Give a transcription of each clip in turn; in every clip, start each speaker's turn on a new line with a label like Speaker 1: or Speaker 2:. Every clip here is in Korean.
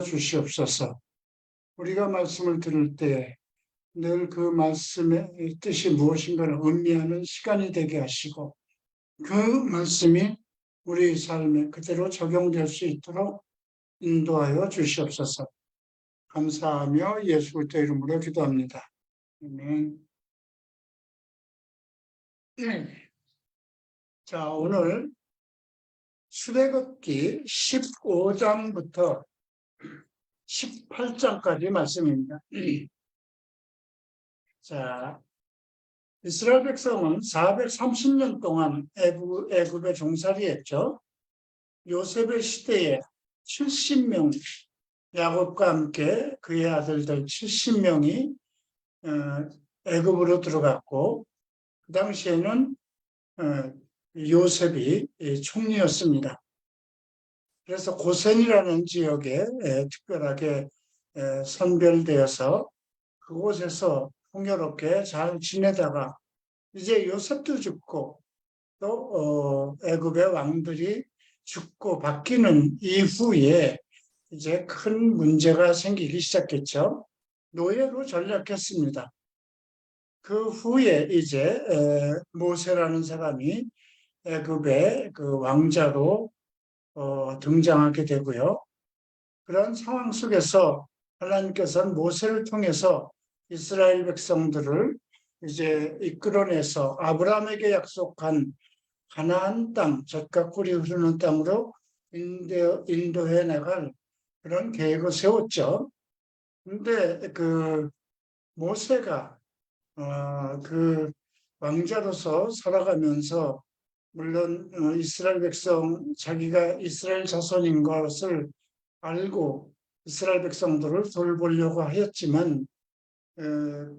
Speaker 1: 주시옵소서. 우리가 말씀을 들을 때 늘 그 말씀의 뜻이 무엇인가를 의미하는 시간이 되게 하시고 그 말씀이 우리 삶에 그대로 적용될 수 있도록 인도하여 주시옵소서. 감사하며 예수 그리스도 이름으로 기도합니다. 아멘. 자, 오늘 출애굽기 15장부터 18장까지 말씀입니다. 자, 이스라엘 백성은 430년 동안 애굽에 종살이했죠. 요셉의 시대에 70명, 야곱과 함께 그의 아들들 70명이 애굽으로 들어갔고 그 당시에는 요셉이 총리였습니다. 그래서 고센이라는 지역에 특별하게 선별되어서 그곳에서 풍요롭게 잘 지내다가 이제 요셉도 죽고 또 애굽의 왕들이 죽고 바뀌는 이후에 이제 큰 문제가 생기기 시작했죠. 노예로 전락했습니다. 그 후에 이제 모세라는 사람이 애굽의 그 왕자로 등장하게 되고요. 그런 상황 속에서 하나님께서는 모세를 통해서 이스라엘 백성들을 이제 이끌어내서 아브라함에게 약속한 가나안 땅, 젖과 꿀이 흐르는 땅으로 인도해 나갈 그런 계획을 세웠죠. 근데 그 모세가 그 왕자로서 살아가면서 물론 이스라엘 백성, 자기가 이스라엘 자손인 것을 알고 이스라엘 백성들을 돌보려고 하였지만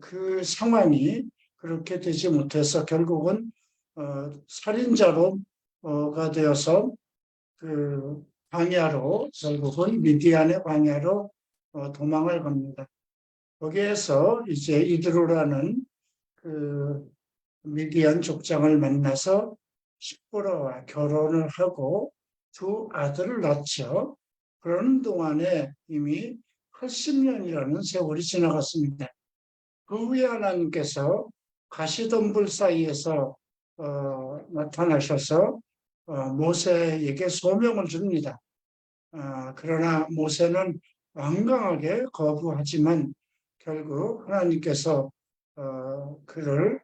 Speaker 1: 그 상황이 그렇게 되지 못해서 결국은 살인자로가 되어서 그 광야로 결국은 미디안의 광야로 도망을 갑니다. 거기에서 이제 이드로라는 그 미디안 족장을 만나서 십보라와 결혼을 하고 두 아들을 낳죠. 그러는 동안에 이미 80년이라는 세월이 지나갔습니다. 그 후에 하나님께서 가시덤불 사이에서 나타나셔서 모세에게 소명을 줍니다. 그러나 모세는 완강하게 거부하지만 결국 하나님께서 그를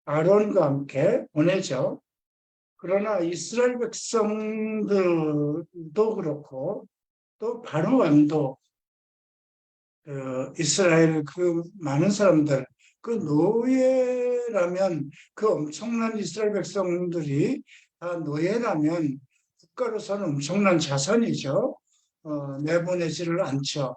Speaker 1: 아론과 함께 보내죠. 그러나 이스라엘 백성들도 그렇고 또 바로 왕도 이스라엘 그 많은 사람들 그 노예라면 그 엄청난 이스라엘 백성들이 다 노예라면 국가로서는 엄청난 자산이죠. 내보내지를 않죠.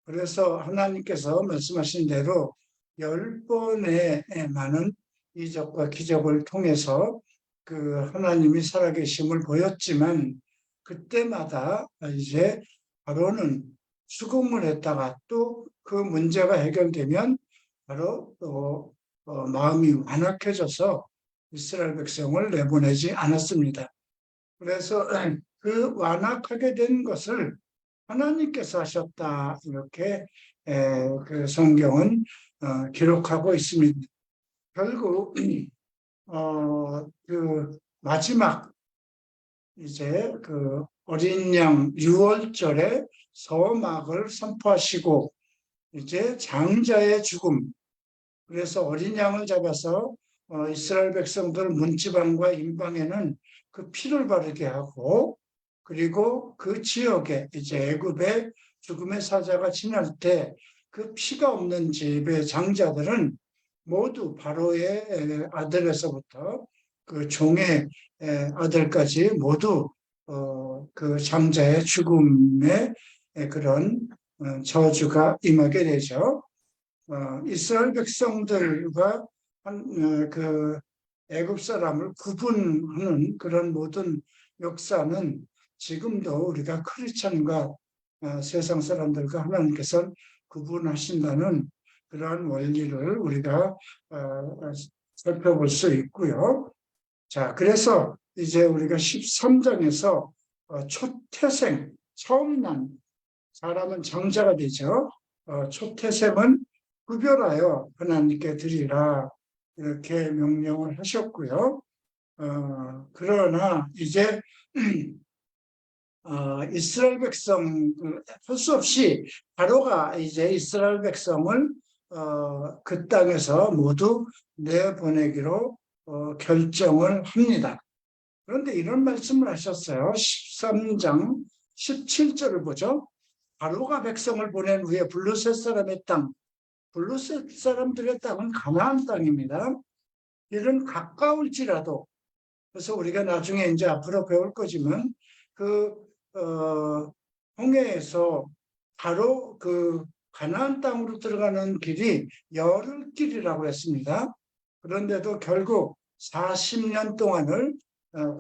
Speaker 1: 그래서 하나님께서 말씀하신 대로 10번의 많은 이적과 기적을 통해서 그 하나님이 살아계심을 보였지만 그때마다 이제 바로는 수긍을 했다가 또 그 문제가 해결되면 바로 또 마음이 완악해져서 이스라엘 백성을 내보내지 않았습니다. 그래서 그 완악하게 된 것을 하나님께서 하셨다 이렇게 그 성경은 기록하고 있습니다. 결국 그 마지막 이제 그 어린 양 6월절에 서막을 선포하시고 이제 장자의 죽음, 그래서 어린 양을 잡아서 이스라엘 백성들 문지방과 임방에는 그 피를 바르게 하고 그리고 그 지역에 이제 애굽의 죽음의 사자가 지날 때 그 피가 없는 집의 장자들은 모두 바로의 아들에서부터 그 종의 아들까지 모두 그 장자의 죽음의 그런 저주가 임하게 되죠. 이스라엘 백성들과 그 애굽 사람을 구분하는 그런 모든 역사는 지금도 우리가 크리스천과 세상 사람들과 하나님께서 구분하신다는 그러한 원리를 우리가 살펴볼 수 있고요. 자, 그래서 이제 우리가 13장에서 초태생, 처음 난 사람은 장자가 되죠. 초태생은 구별하여 하나님께 드리라 이렇게 명령을 하셨고요. 그러나 이제 이스라엘 백성 할 수 없이 바로가 이제 이스라엘 백성을 그 땅에서 모두 내보내기로 결정을 합니다. 그런데 이런 말씀을 하셨어요. 13장 17절을 보죠. 바로가 백성을 보낸 후에 블루셋 사람의 땅, 블루셋 사람들의 땅은 가나안 땅입니다. 이런 가까울지라도, 그래서 우리가 나중에 이제 앞으로 배울 거지만 홍해에서 바로 그 가나안 땅으로 들어가는 길이 열흘길이라고 했습니다. 그런데도 결국 40년 동안을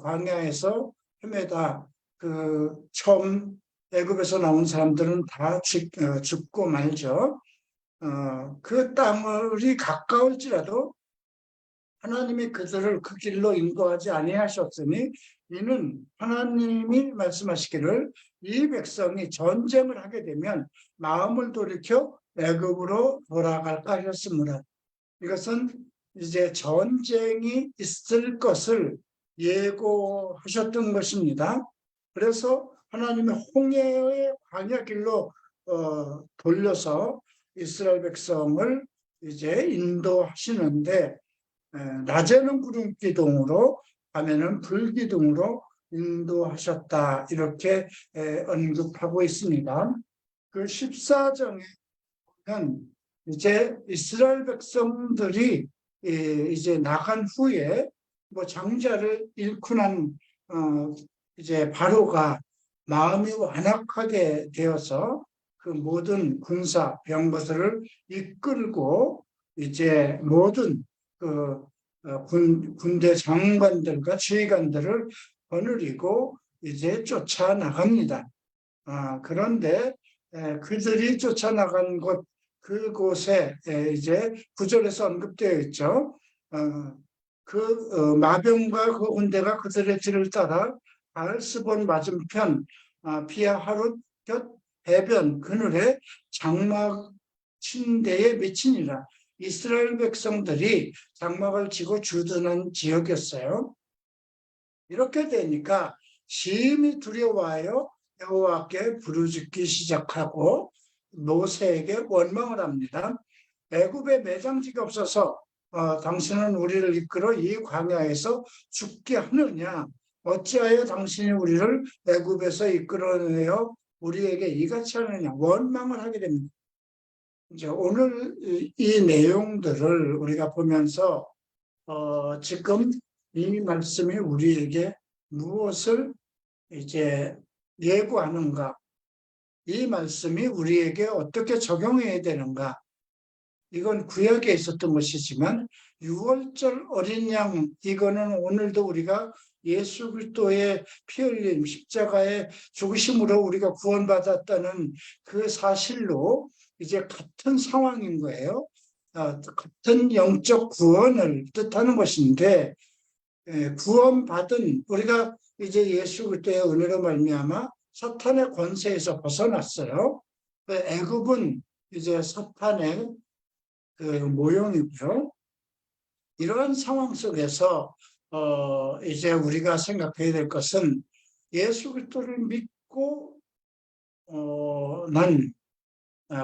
Speaker 1: 광야에서 헤매다 처음 애굽에서 나온 사람들은 다 죽고 말죠. 그 땅이 가까울지라도 하나님이 그들을 그 길로 인도하지 아니하셨으니 이는 하나님이 말씀하시기를 이 백성이 전쟁을 하게 되면 마음을 돌이켜 애굽으로 돌아갈까 하셨습니다. 이것은 이제 전쟁이 있을 것을 예고하셨던 것입니다. 그래서 하나님의 홍해의 광야 길로 돌려서 이스라엘 백성을 이제 인도하시는데 낮에는 구름 기둥으로 밤에는 불 기둥으로 인도하셨다 이렇게 언급하고 있습니다. 그 14장에 보면 이제 이스라엘 백성들이 이제 나간 후에 뭐 장자를 잃고 난 이제 바로가 마음이 완악하게 되어서 그 모든 군사 병거들을 이끌고 이제 모든 군대 장관들과 지휘관들을 거느리고 이제 쫓아나갑니다. 그런데 그들이 쫓아나간 그곳에 이제 구절에서 언급되어 있죠. 마병과 그 군대가 그들의 뒤를 따라 바알스본 맞은편 비아하롯 곁 해변 그늘에 장막 침대에 미치니라. 이스라엘 백성들이 장막을 치고 주둔한 지역이었어요. 이렇게 되니까 심히 두려워하여 여호와께 부르짖기 시작하고 모세에게 원망을 합니다. 애굽에 매장지가 없어서 당신은 우리를 이끌어 이 광야에서 죽게 하느냐? 어찌하여 당신이 우리를 애굽에서 이끌어내어 우리에게 이같이 하느냐? 원망을 하게 됩니다. 이제 오늘 이 내용들을 우리가 보면서 지금 이 말씀이 우리에게 무엇을 이제 예고하는가? 이 말씀이 우리에게 어떻게 적용해야 되는가? 이건 구약에 있었던 것이지만 6월절 어린 양 이거는 오늘도 우리가 예수 그리스도의 피 흘림 십자가의 죽으심으로 우리가 구원받았다는 그 사실로 이제 같은 상황인 거예요. 같은 영적 구원을 뜻하는 것인데 구원받은 우리가 이제 예수 그리스도의 은혜로 말미암아 사탄의 권세에서 벗어났어요. 애굽은 이제 사탄의 모형이고요. 이러한 상황 속에서 이제 우리가 생각해야 될 것은 예수 그리스도를 믿고 난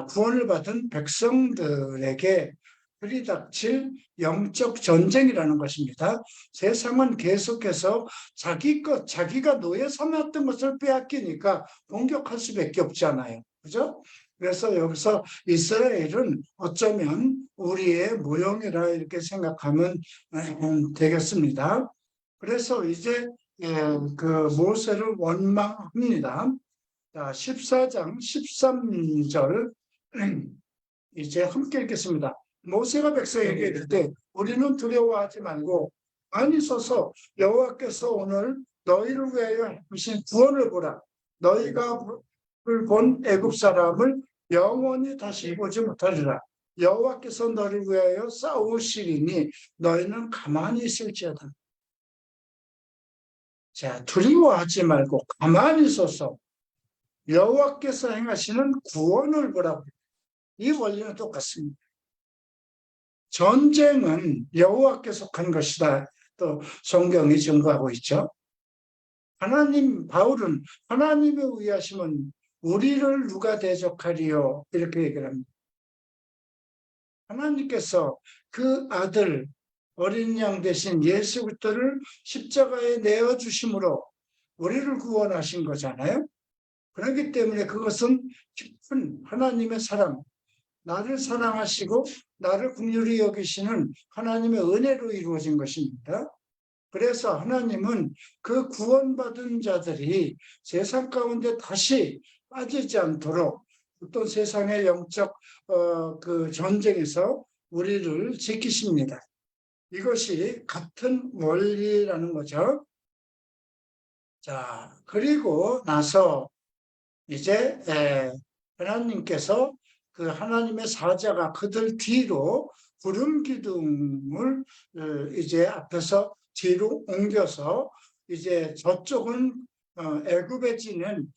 Speaker 1: 구원을 받은 백성들에게 들이닥칠 영적 전쟁이라는 것입니다. 세상은 계속해서 자기가 노예 삼았던 것을 빼앗기니까 공격할 수밖에 없잖아요. 그죠? 그래서 여기서 이스라엘은 어쩌면 우리의 모형이라 이렇게 생각하면 되겠습니다. 그래서 이제 그 모세를 원망합니다. 14장 13절 이제 함께 읽겠습니다. 모세가 백성에게 이르되 우리는 두려워하지 말고 가만히 서서 여호와께서 오늘 너희를 위하여 하신 구원을 보라. 너희가 본 애굽 사람을 영원히 다시 보지 못하리라. 여호와께서 너를 위하여 싸우시리니 너희는 가만히 있을지어다. 자, 두려워하지 말고 가만히 서서 여호와께서 행하시는 구원을 보라고. 이 원리는 똑같습니다. 전쟁은 여호와께서 한 것이다. 또 성경이 증거하고 있죠. 바울은 하나님의 의하심은 우리를 누가 대적하리요? 이렇게 얘기를 합니다. 하나님께서 그 아들, 어린 양 대신 예수 그리스도를 십자가에 내어주심으로 우리를 구원하신 거잖아요. 그렇기 때문에 그것은 깊은 하나님의 사랑, 나를 사랑하시고 나를 긍휼히 여기시는 하나님의 은혜로 이루어진 것입니다. 그래서 하나님은 그 구원받은 자들이 세상 가운데 다시 빠지지 않도록 어떤 세상의 영적 그 전쟁에서 우리를 지키십니다. 이것이 같은 원리라는 거죠. 자, 그리고 나서 이제 하나님께서 그 하나님의 사자가 그들 뒤로 구름 기둥을 이제 앞에서 뒤로 옮겨서 이제 저쪽은 애굽에 지는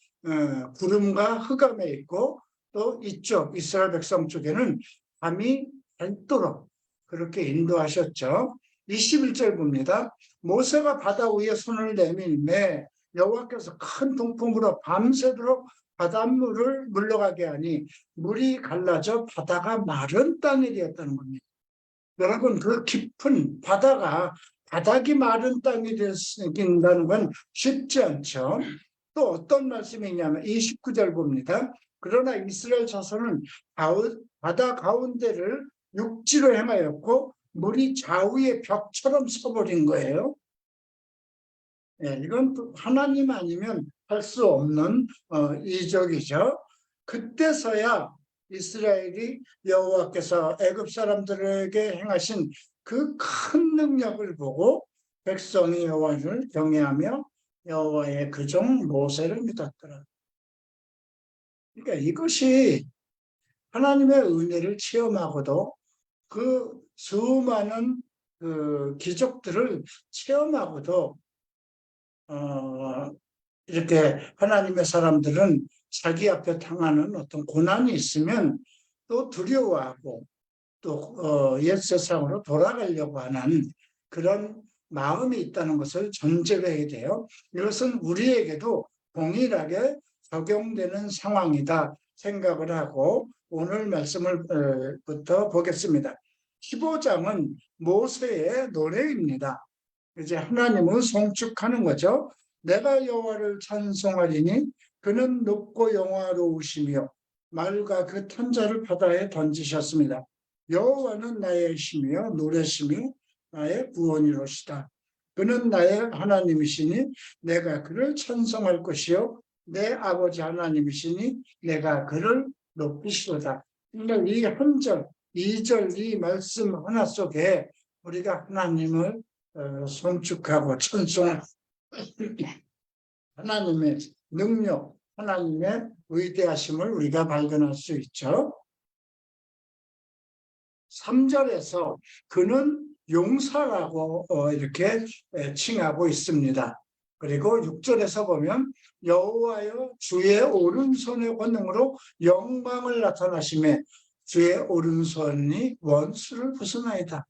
Speaker 1: 구름과 흑암에 있고 또 이쪽 이스라엘 백성 쪽에는 밤이 밝도록 그렇게 인도하셨죠. 21절 봅니다. 모세가 바다 위에 손을 내밀매 여호와께서 큰 동풍으로 밤새도록 바닷물을 물러가게 하니 물이 갈라져 바다가 마른 땅이 되었다는 겁니다. 여러분, 그 깊은 바닥이 마른 땅이 되어진다는 건 쉽지 않죠. 또 어떤 말씀이 있냐면 29절 봅니다. 그러나 이스라엘 자손은 바다 가운데를 육지로 행하였고 물이 좌우의 벽처럼 서버린 거예요. 네, 이건 하나님 아니면 할 수 없는 이적이죠. 그때서야 이스라엘이 여호와께서 애굽 사람들에게 행하신 그 큰 능력을 보고 백성이 여호와를 경외하며 여호와의 그 종 모세를 믿었더라. 그러니까 이것이 하나님의 은혜를 체험하고도 그 수많은 그 기적들을 체험하고도 이렇게 하나님의 사람들은 자기 앞에 당하는 어떤 고난이 있으면 또 두려워하고 또 옛 세상으로 돌아가려고 하는 그런 마음이 있다는 것을 전제로 해야 돼요. 이것은 우리에게도 동일하게 적용되는 상황이다 생각을 하고 오늘 말씀을 부터 보겠습니다. 15장은 모세의 노래입니다. 이제 하나님을 송축하는 거죠. 내가 여호와를 찬송하리니 그는 높고 영화로우시며 말과 그 탄자를 바다에 던지셨습니다. 여호와는 나의 힘이요 노래심이 나의 구원이로시다. 그는 나의 하나님이시니 내가 그를 찬송할 것이요 내 아버지 하나님이시니 내가 그를 높이시도다. 그러니까 이 한 절, 2절 이 말씀 하나 속에 우리가 하나님을 송축하고 찬송하는 하나님의 능력, 하나님의 위대하심을 우리가 발견할 수 있죠. 3절에서 그는 용사라고 이렇게 칭하고 있습니다. 그리고 6절에서 보면 여호와여 주의 오른손의 권능으로 영광을 나타나심에 주의 오른손이 원수를 벗어나이다.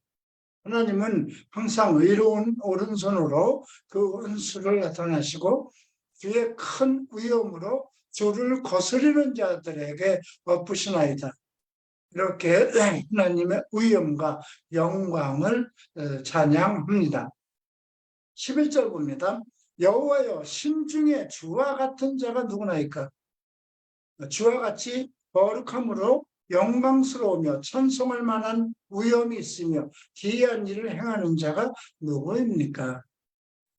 Speaker 1: 하나님은 항상 의로운 오른손으로 그 원수를 나타나시고 주의 큰 위엄으로 주를 거스리는 자들에게 엎으시나이다. 이렇게 하나님의 위엄과 영광을 찬양합니다. 11절 봅니다. 여호와여 심중에 주와 같은 자가 누구나이까? 주와 같이 거룩함으로 영광스러우며 찬송할 만한 위엄이 있으며 기이한 일을 행하는 자가 누구입니까?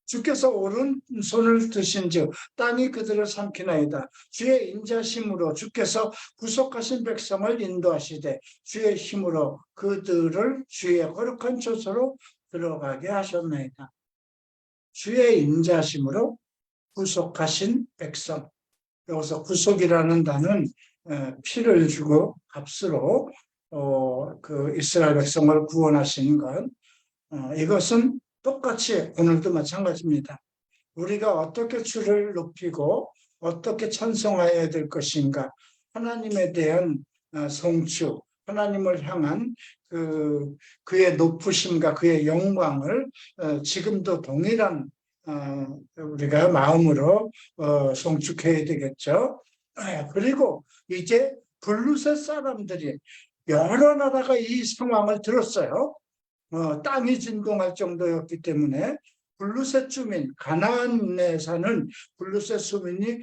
Speaker 1: 주께서 오른손을 드신즉 땅이 그들을 삼키나이다. 주의 인자심으로 주께서 구속하신 백성을 인도하시되 주의 힘으로 그들을 주의 거룩한 처소로 들어가게 하셨나이다. 주의 인자심으로 구속하신 백성. 여기서 구속이라는 단어는 피를 주고 값으로 그 이스라엘 백성을 구원하신 것. 이것은 똑같이 오늘도 마찬가지입니다. 우리가 어떻게 주를 높이고 어떻게 찬송해야 될 것인가, 하나님에 대한 성취, 하나님을 향한 그의 높으심과 그의 영광을 지금도 동일한 우리가 마음으로 송축해야 되겠죠. 그리고 이제 블루셋 사람들이 여러 나라가 이 상황을 들었어요. 땅이 진동할 정도였기 때문에 블루셋 주민, 가나안에 사는 블루셋 주민이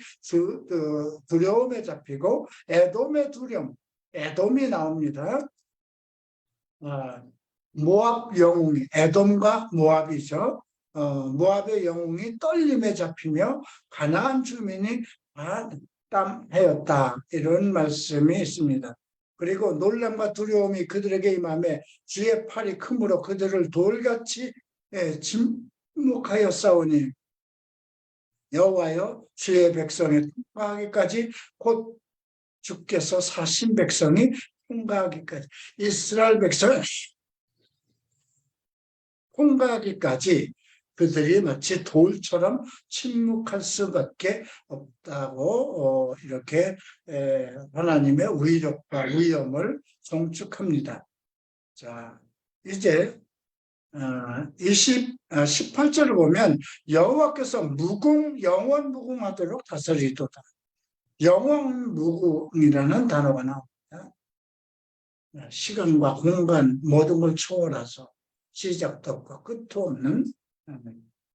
Speaker 1: 두려움에 잡히고 에돔의 두려움, 에돔이 나옵니다. 모압 영웅이, 에돔과 모압이죠. 모압의 영웅이 떨림에 잡히며 가나안 주민이 땀하였다, 이런 말씀이 있습니다. 그리고 놀람과 두려움이 그들에게 임하며 주의 팔이 크므로 그들을 돌같이 침묵하였사오니 여호와여 주의 백성의 통과하기까지 곧 주께서 사신 백성이 통과하기까지, 이스라엘 백성이 통과하기까지 그들이 마치 돌처럼 침묵할 수밖에 없다고 이렇게 하나님의 위력과 위엄을 송축합니다. 자, 이제 18절을 보면 여호와께서 영원 무궁하도록 다스리도다. 영원 무궁이라는 단어가 나옵니다. 시간과 공간 모든 걸 초월해서 시작도 없고 끝도 없는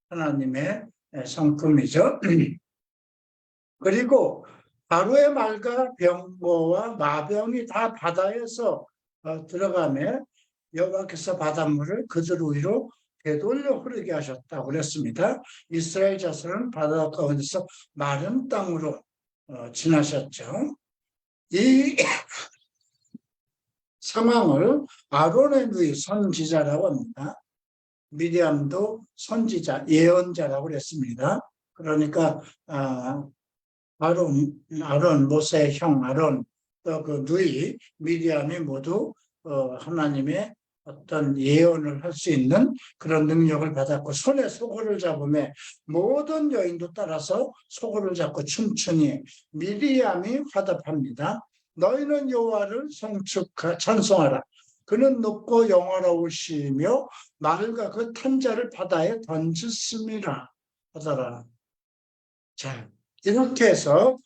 Speaker 1: 하나님의 성품이죠. 그리고 바로의 말과 병거와 마병이 다 바다에서 들어가며 여호와께서 바닷물을 그들 위로 되돌려 흐르게 하셨다고 그랬습니다. 이스라엘 자손은 바다 가운데서 마른 땅으로 지나셨죠. 이 상황을 아론의 누이 선지자라고 합니다. 미디암도 선지자, 예언자라고 그랬습니다. 그러니까 아론, 모세의 형 아론, 또 그 누이 미디암이 모두 하나님의 어떤 예언을 할 수 있는 그런 능력을 받았고, 손에 소고를 잡으며 모든 여인도 따라서 소고를 잡고 춤추니 미디암이 화답합니다. 너희는 여호와를 찬송하라. 그는 높고 영화로우시며 말과 그 탄자를 바다에 던졌음이라 하더라. 자, 이렇게 해서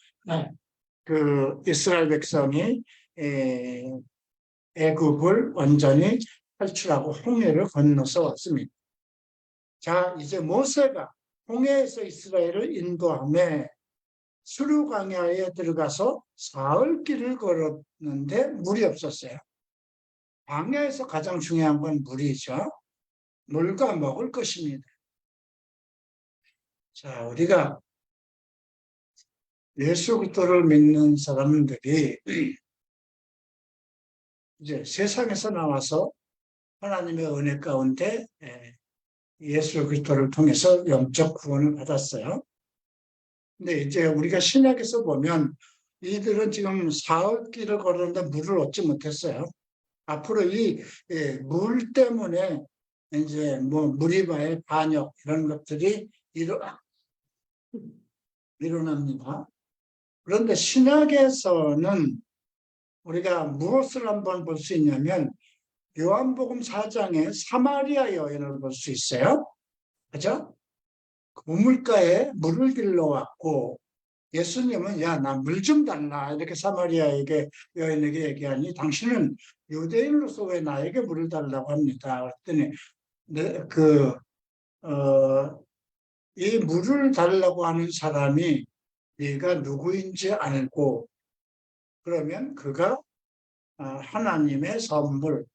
Speaker 1: 그 이스라엘 백성이 애굽을 완전히 탈출하고 홍해를 건너서 왔습니다. 자, 이제 모세가 홍해에서 이스라엘을 인도하며 수르 광야에 들어가서 사흘길을 걸었는데 물이 없었어요. 광야에서 가장 중요한 건 물이죠. 물과 먹을 것입니다. 자, 우리가 예수 그리스도를 믿는 사람들이 이제 세상에서 나와서 하나님의 은혜 가운데 예수 그리스도를 통해서 영적 구원을 받았어요. 근데 이제 우리가 신약에서 보면 이들은 지금 사흘길을 걸었는데 물을 얻지 못했어요. 앞으로 이 물 때문에 이제 뭐 무리바의 반역 이런 것들이 일어납니다. 그런데 신약에서는 우리가 무엇을 한번 볼 수 있냐면 요한복음 4장에 사마리아 여인을 볼 수 있어요. 그죠? 우물가에 물을 길러왔고 예수님은 야, 나 물 좀 달라 이렇게 사마리아에게 여인에게 얘기하니 당신은 유대인으로서 왜 나에게 물을 달라고 합니다. 그랬더니 이 물을 달라고 하는 사람이 네가 누구인지 알고 그러면 그가 하나님의 선물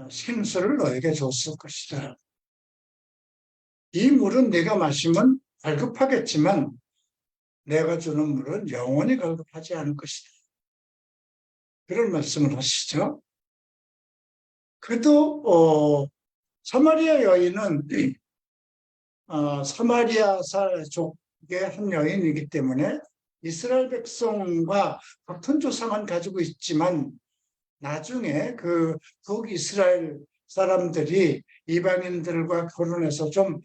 Speaker 1: 생수를 너에게 줬을 것이다. 이 물은 네가 마시면 갈급하겠지만 내가 주는 물은 영원히 갈급하지 않을 것이다. 그런 말씀을 하시죠. 그도 사마리아 여인은 사마리아족의 한 여인이기 때문에 이스라엘 백성과 같은 조상은 가지고 있지만 나중에 그 북이스라엘 사람들이 이방인들과 결혼해서 좀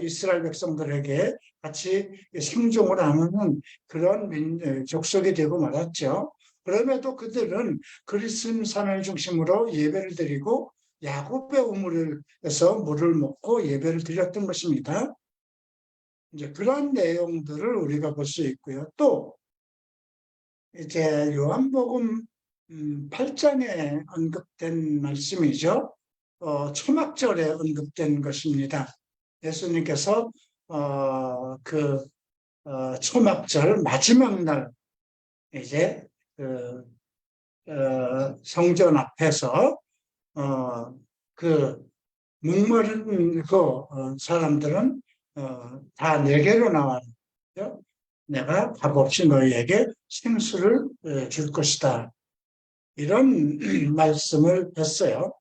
Speaker 1: 이스라엘 백성들에게 같이 상종을 하는 그런 족속이 되고 말았죠. 그럼에도 그들은 그리스도산을 중심으로 예배를 드리고 야곱의 우물에서 물을 먹고 예배를 드렸던 것입니다. 이제 그런 내용들을 우리가 볼 수 있고요. 또 이제 요한복음 8장에 언급된 말씀이죠. 초막절에 언급된 것입니다. 예수님께서 초막절 마지막 날 이제 성전 앞에서 그 목마른 사람들은 다 내게로 나왔죠. 내가 값없이 너희에게 생수를 줄 것이다. 이런 말씀을 했어요.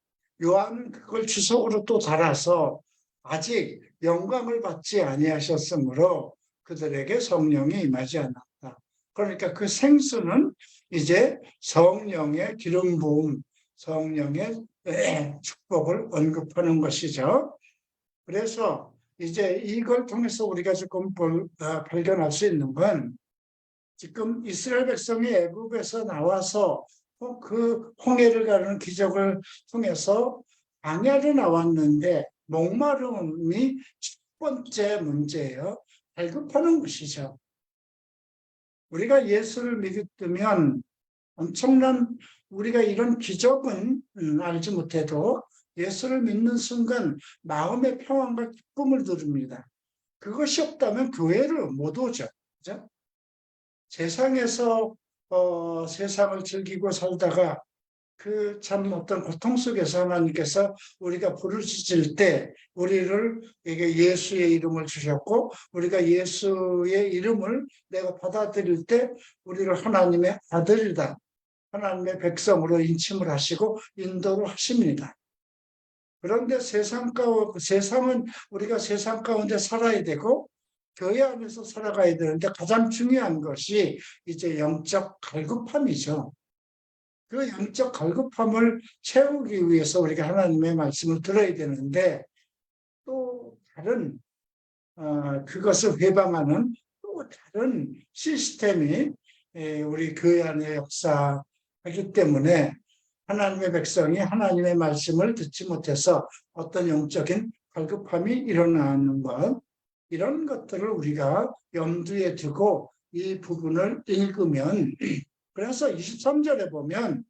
Speaker 1: 요한은 그걸 주석으로 또 달아서 아직 영광을 받지 아니하셨으므로 그들에게 성령이 임하지 않았다. 그러니까 그 생수는 이제 성령의 기름 부음, 성령의 축복을 언급하는 것이죠. 그래서 이제 이걸 통해서 우리가 지금 발견할 수 있는 건 지금 이스라엘 백성이 애굽에서 나와서 그 홍해를 가르는 기적을 통해서 광야로 나왔는데 목마름이 첫 번째 문제예요. 발급하는 것이죠. 우리가 예수를 믿으면 엄청난 우리가 이런 기적은 알지 못해도 예수를 믿는 순간 마음의 평안과 기쁨을 누립니다. 그것이 없다면 교회를 못 오죠. 그죠? 세상에서 세상을 즐기고 살다가 그 참 어떤 고통 속에서 하나님께서 우리가 부르짖을 때 우리를 이게 예수의 이름을 주셨고 우리가 예수의 이름을 내가 받아들일 때 우리를 하나님의 아들이다. 하나님의 백성으로 인침을 하시고 인도를 하십니다. 그런데 세상은 우리가 세상 가운데 살아야 되고 교회 안에서 살아가야 되는데 가장 중요한 것이 이제 영적 갈급함이죠. 그 영적 갈급함을 채우기 위해서 우리가 하나님의 말씀을 들어야 되는데 또 다른 그것을 회방하는 또 다른 시스템이 우리 교회 안에 역사하기 때문에 하나님의 백성이 하나님의 말씀을 듣지 못해서 어떤 영적인 갈급함이 일어나는 것 이런 것들을 우리가 염두에 두고 이 부분을 읽으면 그래서 23절에 보면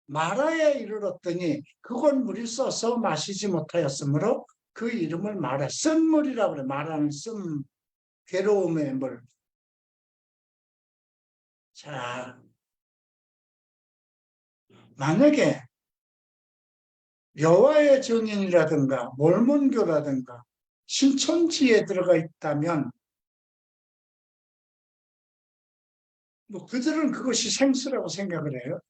Speaker 1: 마라에 이르렀더니 그건 물이 써서 마시지 못하였으므로 그 이름을 마라 쓴물이라고 그래. 마라는 쓴 괴로움의 물. 자, 만약에 여호와의 증인이라든가 몰몬교라든가 신천지에 들어가 있다면 뭐 그들은 그것이 생수라고 생각을 해요.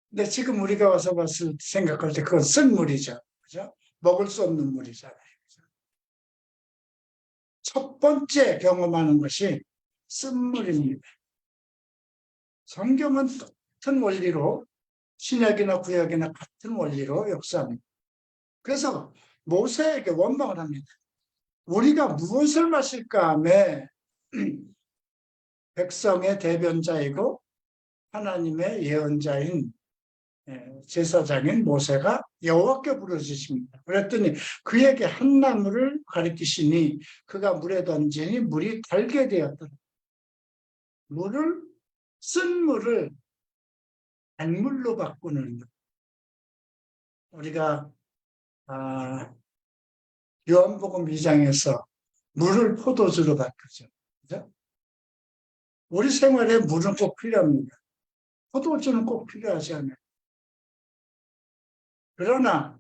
Speaker 1: 근데 지금 우리가 와서 생각할 때 그건 쓴 물이죠. 그죠? 먹을 수 없는 물이잖아요. 첫 번째 경험하는 것이 쓴 물입니다. 성경은 같은 원리로 신약이나 구약이나 같은 원리로 역사합니다. 그래서 모세에게 원망을 합니다. 우리가 무엇을 마실까 하며 백성의 대변자이고 하나님의 예언자인 제사장인 모세가 여호와께 부르짖습니다. 그랬더니 그에게 한 나무를 가리키시니 그가 물에 던지니 물이 달게 되었더라. 쓴 물을 단물로 바꾸는 것. 우리가 요한복음 2장에서 물을 포도주로 바꾸죠. 그죠? 우리 생활에 물은 꼭 필요합니다. 포도주는 꼭 필요하지 않아요. 그러나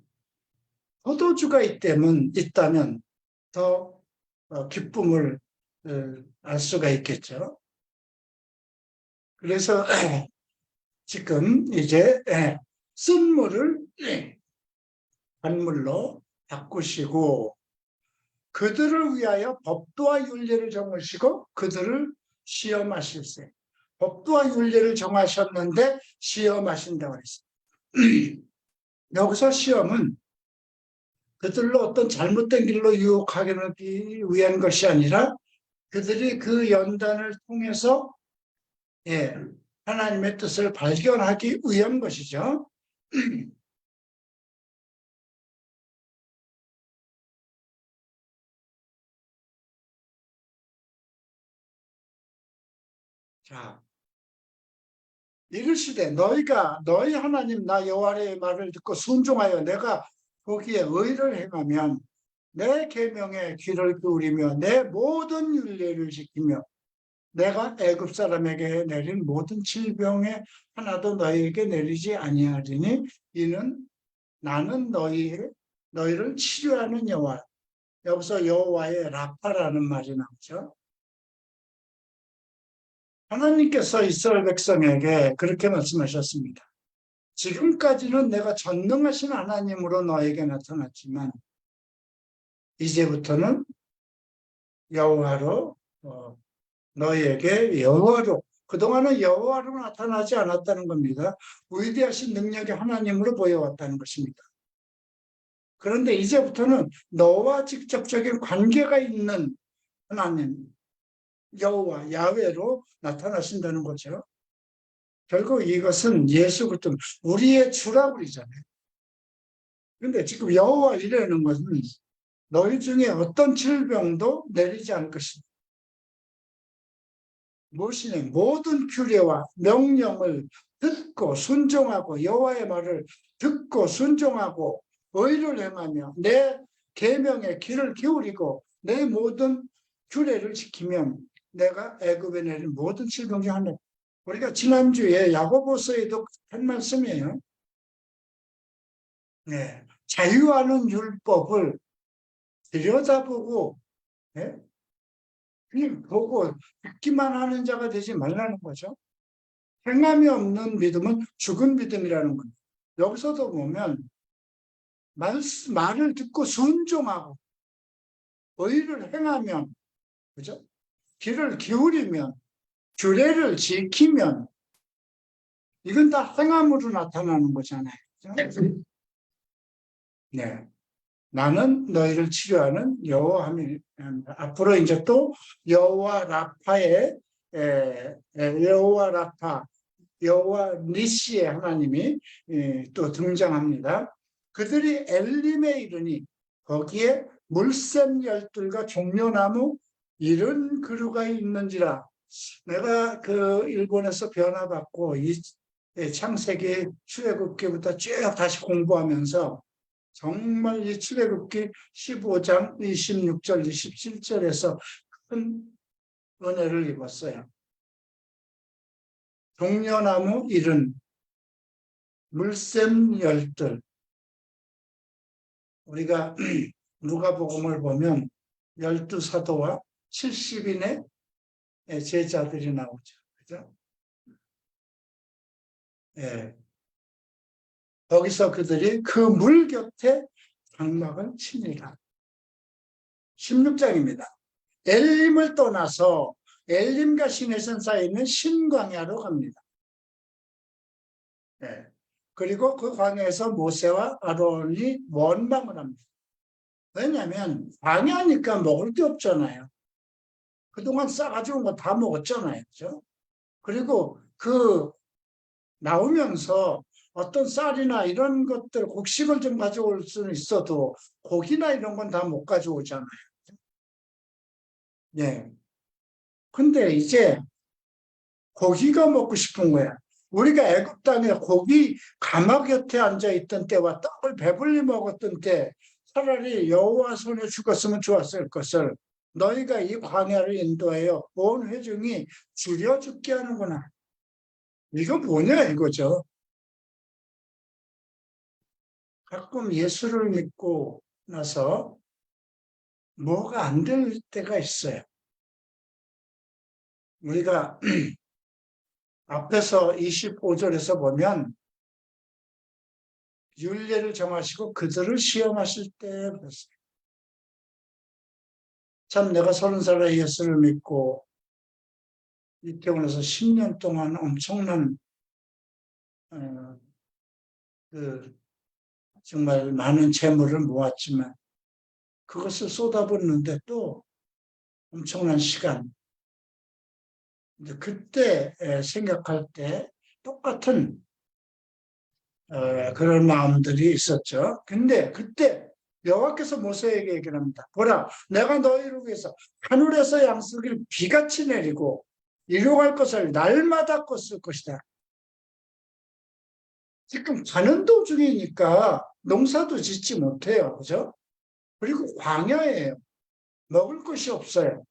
Speaker 1: 포도주가 있다면 더 기쁨을 알 수가 있겠죠. 그래서 지금 이제 쓴 물을 단물로 바꾸시고 그들을 위하여 법도와 윤례를 정하시고 그들을 시험하실세. 법도와 윤례를 정하셨는데 시험하신다고 했어요. 여기서 시험은 그들로 어떤 잘못된 길로 유혹하기 위한 것이 아니라 그들이 그 연단을 통해서 예, 하나님의 뜻을 발견하기 위한 것이죠. 자, 이르시되 너희가 너희 하나님 나 여호와의 말을 듣고 순종하여 내가 거기에 의를 행하면 내 계명에 귀를 기울이며 내 모든 율례를 지키며 내가 애굽 사람에게 내린 모든 질병에 하나도 너희에게 내리지 아니하리니 이는 나는 너희를 치료하는 여호와. 여기서 여호와의 라파라는 말이 나오죠. 하나님께서 이스라엘 백성에게 그렇게 말씀하셨습니다. 지금까지는 내가 전능하신 하나님으로 너에게 나타났지만 이제부터는 여호와로 너희에게 여호와로 그동안은 여호와로 나타나지 않았다는 겁니다. 위대하신 능력의 하나님으로 보여왔다는 것입니다. 그런데 이제부터는 너와 직접적인 관계가 있는 하나님 여호와 야훼로 나타나신다는 거죠. 결국 이것은 예수 그리스도 우리의 주라고 그러잖아요. 그런데 지금 여호와 이라는 것은 너희 중에 어떤 질병도 내리지 않을 것이다. 무엇이냐? 모든 규례와 명령을 듣고 순종하고 여호와의 말을 듣고 순종하고 의를 행하며 내 계명에 귀를 기울이고 내 모든 규례를 지키면 내가 애굽에 내린 모든 질병 중 하나. 우리가 지난주에 야고보서에도 한 말씀이에요. 네. 자유하는 율법을 들여다보고 네? 그냥 보고 듣기만 하는 자가 되지 말라는 거죠. 행함이 없는 믿음은 죽은 믿음이라는 겁니다. 여기서도 보면 말을 듣고 순종하고 의를 행하면 그죠? 귀를 기울이면 규례를 지키면 이건 다 행함으로 나타나는 거잖아요. 그죠? 네. 나는 너희를 치료하는 여호와함이 앞으로 이제 또 여호와 라파의 여호와 라파 여호와 니시의 하나님이 또 등장합니다. 그들이 엘림에 이르니 거기에 물샘 열들과 종려나무 이런 그루가 있는지라. 내가 그 일본에서 변화받고 이 창세기 출애굽기부터 쭉 다시 공부하면서 정말 이 출애굽기 15장 26절 27절에서 큰 은혜를 입었어요. 종려나무 이른 물샘 열들. 우리가 누가복음을 보면 12사도와 70인의 제자들이 나오죠. 그죠? 예. 거기서 그들이 그 물 곁에 장막을 치니라. 16장입니다. 엘림을 떠나서 엘림과 시내산 사이에 있는 신광야로 갑니다. 예. 그리고 그 광야에서 모세와 아론이 원망을 합니다. 왜냐하면 광야니까 먹을 게 없잖아요. 그동안 싸가지고 거 다 먹었잖아요. 그죠? 그리고 그 나오면서 어떤 쌀이나 이런 것들, 곡식을 좀 가져올 수는 있어도 고기나 이런 건 다 못 가져오잖아요. 예. 근데 이제 고기가 먹고 싶은 거야. 우리가 애굽 땅에 고기 가마 곁에 앉아있던 때와 떡을 배불리 먹었던 때 차라리 여호와 손에 죽었으면 좋았을 것을 너희가 이 광야를 인도하여 온 회중이 줄여 죽게 하는구나. 이거 뭐냐 이거죠. 가끔 예수를 믿고 나서 뭐가 안 될 때가 있어요. 우리가 앞에서 25절에서 보면 율례를 정하시고 그들을 시험하실 때 그랬어요. 참 내가 30살에 예수를 믿고 이태원에서 10년 동안 엄청난 그 정말 많은 재물을 모았지만 그것을 쏟아붓는데 또 엄청난 시간. 그때 생각할 때 똑같은 그런 마음들이 있었죠. 근데 그때 여호와께서 모세에게 얘기를 합니다. 보라, 내가 너희를 위해서 하늘에서 양식을 비같이 내리고 일용할 것을 날마다 꽂을 것이다. 지금 가는 도중이니까 농사도 짓지 못해요. 그죠? 그리고 광야예요. 먹을 것이 없어요.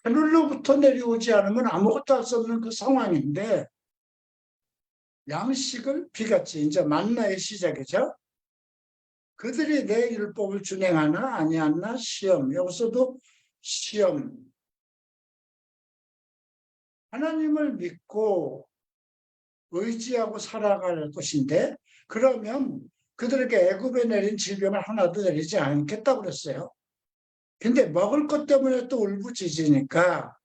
Speaker 1: 하늘로부터 내려오지 않으면 아무것도 할 수 없는 그 상황인데 양식을 비같이 이제 만나의 시작이죠. 그들이 내 율법을 준행하나 아니하나 시험. 여기서도 시험. 하나님을 믿고 의지하고 살아갈 것인데 그러면 그들에게 애굽에 내린 질병을 하나도 내리지 않겠다고 그랬어요. 근데 먹을 것 때문에 또 울부짖으니까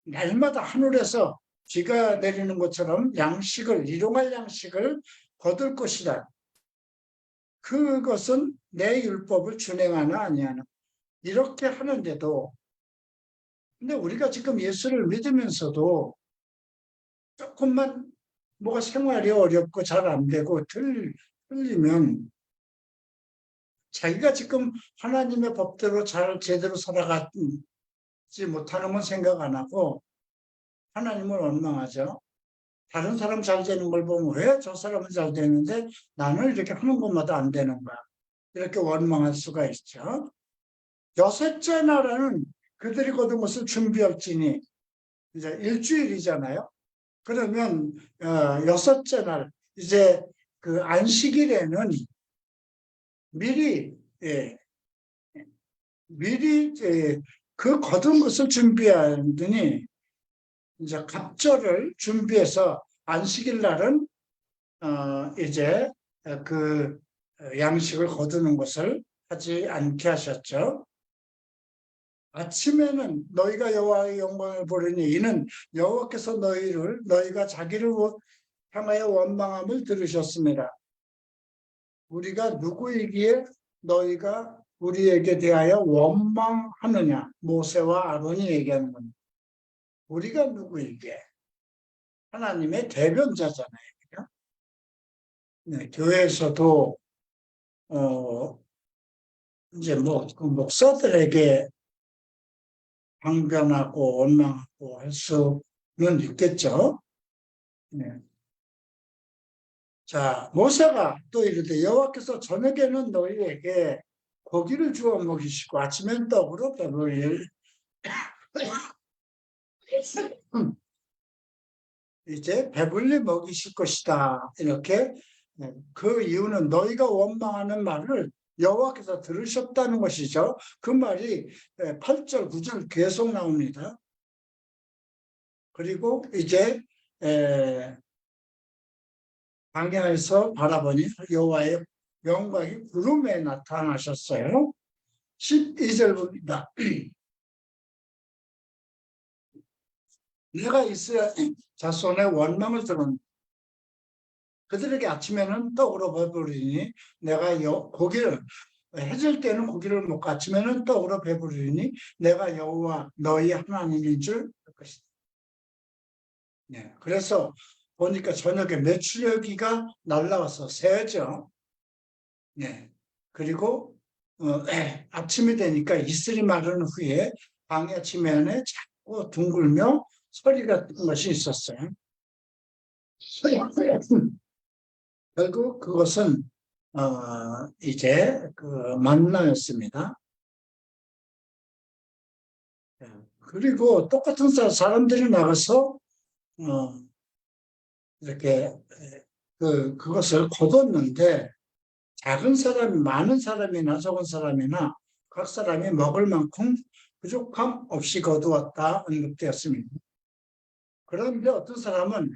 Speaker 1: 날마다 하늘에서 비가 내리는 것처럼 양식을 일용할 양식을 거둘 것이다. 그것은 내 율법을 준행하나 아니하나 이렇게 하는데도 근데 우리가 지금 예수를 믿으면서도 조금만 뭐가 생활이 어렵고 잘 안 되고 틀리면 자기가 지금 하나님의 법대로 잘 제대로 살아가지 못하는 건 생각 안 하고 하나님을 원망하죠. 다른 사람 잘 되는 걸 보면 왜 저 사람은 잘 되는데 나는 이렇게 하는 것마다 안 되는가. 이렇게 원망할 수가 있죠. 여섯째 날에는 그들이 거둔 것을 준비할지니 이제 일주일이잖아요. 그러면 여섯째 날 이제 그 안식일에는 미리 미리 그 거둔 것을 준비하더니 이제 갑절을 준비해서 안식일 날은 이제 그 양식을 거두는 것을 하지 않게 하셨죠. 아침에는 너희가 여호와의 영광을 보리니 이는 여호와께서 너희가 자기를 향하여 원망함을 들으셨습니다. 우리가 누구이기에 너희가 우리에게 대하여 원망하느냐. 모세와 아론이 얘기하는 겁니다. 우리가 누구이기에 하나님의 대변자잖아요. 그죠? 네, 교회에서도 이제 그 목사들에게 강변하고 원망하고 할 수는 있겠죠. 네. 자, 모세가 또 이르되 여호와께서 저녁에는 너희에게 고기를 주어 먹이시고 아침엔 떡으로 배불릴 이제 배불리 먹이실 것이다. 이렇게 그 이유는 너희가 원망하는 말을 여호와께서 들으셨다는 것이죠. 그 말이 8절, 9절 계속 나옵니다. 그리고 이제 광야에서 바라보니 여호와의 영광이 구름에 나타나셨어요. 12절 봅니다. 내가 이스라엘 자손의 원망을 들은 그들에게 아침에는 떡으로 배부르니 내가 고기를 해질 때는 고기를 먹고 아침에는 떡으로 배부르니 내가 여호와 너희 하나님인 줄 알 것이다. 네, 그래서 보니까 저녁에 메추려기가 날라와서 새죠. 네, 그리고 아침이 되니까 이슬이 마른 후에 광야 지면에 자꾸 둥글며 소리 같은 것이 있었어요. 결국 그것은 이제 그 만나였습니다. 그리고 똑같은 사람들이 나가서 이렇게 그것을 거뒀는데 작은 사람이 많은 사람이나 적은 사람이나 각 사람이 먹을 만큼 부족함 없이 거두었다 언급되었습니다. 그런데 어떤 사람은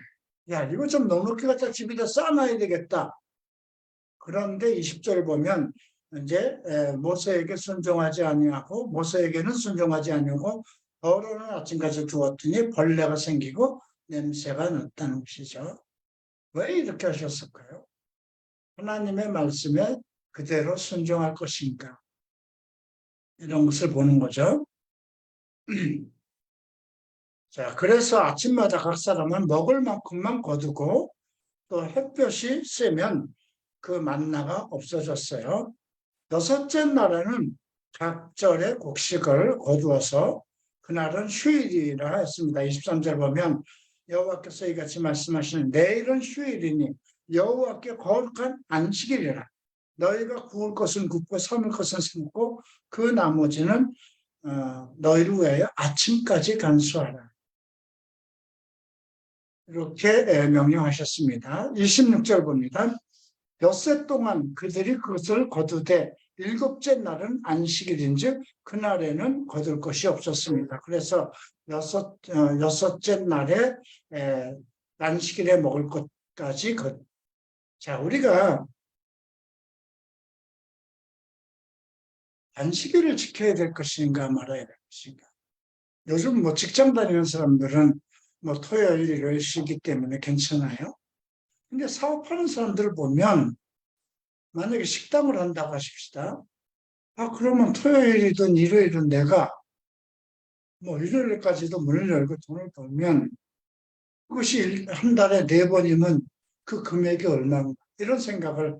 Speaker 1: 야 이거 좀 넉넉히 갖다 집에다 쌓아놔야 되겠다. 그런데 20절 보면 이제 모세에게 순종하지 아니하고 모세에게는 순종하지 아니하고 더러는 아침까지 두었더니 벌레가 생기고 냄새가 났다는 것이죠. 왜 이렇게 하셨을까요? 하나님의 말씀에 그대로 순종할 것인가? 이런 것을 보는 거죠. 자, 그래서 아침마다 각 사람은 먹을 만큼만 거두고 또 햇볕이 세면 그 만나가 없어졌어요. 여섯째 날에는 각절의 곡식을 거두어서 그날은 휴일이라 했습니다. 23절 보면 여호와께서 이같이 말씀하시는 내일은 휴일이니 여호와께 거룩한 안식일이라. 너희가 구울 것은 굽고 삶을 것은 삶고 그 나머지는 너희를 위하여 아침까지 간수하라. 이렇게 명령하셨습니다. 26절 봅니다. 엿새 동안 그들이 그것을 거두되 일곱째 날은 안식일인즉 그날에는 거둘 것이 없었습니다. 그래서 여섯째 날에 안식일에 먹을 것까지 자, 우리가 안식일을 지켜야 될 것인가 말아야 될 것인가. 요즘 뭐 직장 다니는 사람들은 뭐 토요일, 일요일 쉬기 때문에 괜찮아요. 근데 사업하는 사람들을 보면 만약에 식당을 한다고 하십시다. 그러면 토요일이든 일요일은 내가 뭐 일요일까지도 문을 열고 돈을 벌면 그것이 한 달에 4번이면 그 금액이 얼마인가 이런 생각을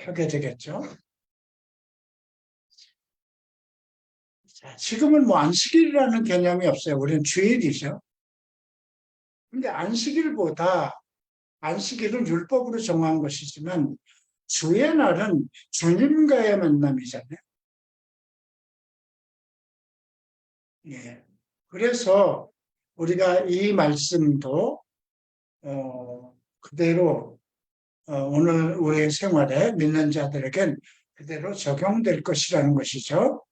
Speaker 1: 하게 되겠죠. 자, 지금은 뭐 안식일이라는 개념이 없어요. 우리는 주일이죠. 근데 안식일은 율법으로 정한 것이지만 주의 날은 주님과의 만남이잖아요. 예. 그래서 우리가 이 말씀도 그대로 오늘 우리의 생활에 믿는 자들에겐 그대로 적용될 것이라는 것이죠.